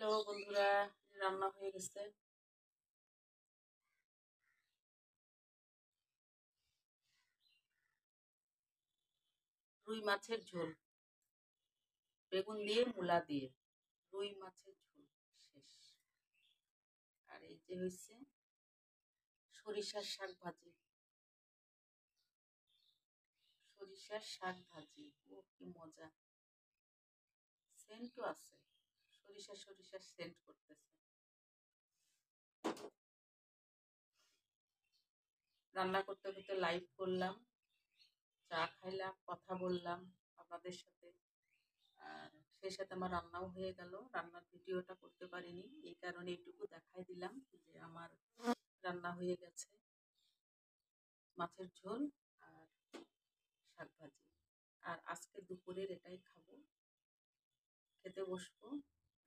Hello বন্ধুরা, রান্না হয়ে গেছে। রুই মাছের ঝোল, বেগুন দিয়ে মূলা দিয়ে রুই মাছের ঝোল শেষ। আর এই যে হয়েছে সরিষার শাক ভাজি, সরিষার শাক ভাজি। ও কি মজা! সেন্টও আছে, সরিষা সরিষা সেন্ট করতেছে। রান্না করতে করতে লাইভ করলাম, চা খাইলাম, কথা বললাম আপনাদের সাথে। আর সেই সাথে আমার রান্নাও হয়ে গেল। রান্নার ভিডিওটা করতে পারিনি, এই কারণে এইটুকু দেখাই দিলাম যে আমার রান্না হয়ে গেছে। মাছের ঝোল আর শাক ভাজি। আর আজকে দুপুরের এটাই খাবো, খেতে বসবো,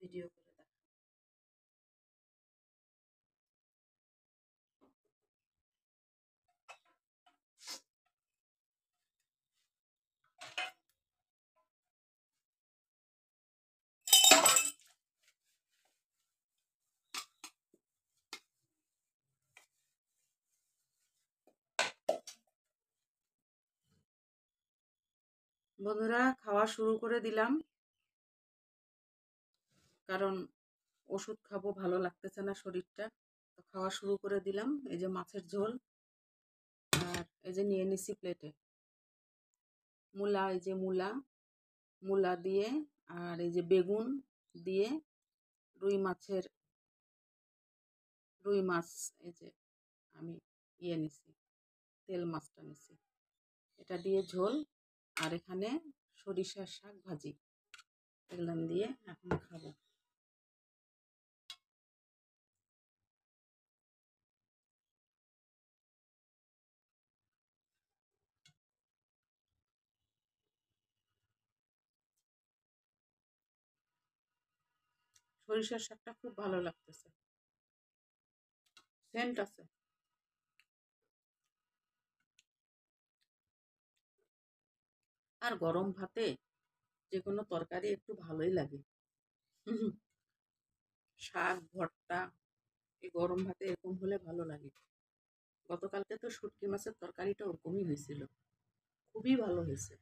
ভিডিও করে দেখাবো। বন্ধুরা, খাওয়া শুরু করে দিলাম, কারণ ওষুধ খাবো, ভালো লাগতেছে না শরীরটা। তো খাওয়া শুরু করে দিলাম। এই যে মাছের ঝোল, আর এই যে নিয়ে নিছি প্লেটে মূলা, এই যে মূলা দিয়ে, আর এই যে বেগুন দিয়ে রুই মাছ, এই যে আমি নিছি, তেল মাছটা নিছি, এটা দিয়ে ঝোল। আর এখানে সরিষার শাক ভাজি, এগুলো দিয়ে এখন খাবো। সরিষার শাকটা খুব ভালো লাগতেছে, সেন্ট আছে। আর গরম ভাতে যে কোনো তরকারি একটু ভালোই লাগে। শাক ভর্তা এই গরম ভাতে এরকম হলে ভালো লাগে। গতকালকে তো শুটকি মাছের তরকারিটা ওরকমই হয়েছিল, খুবই ভালো হয়েছে।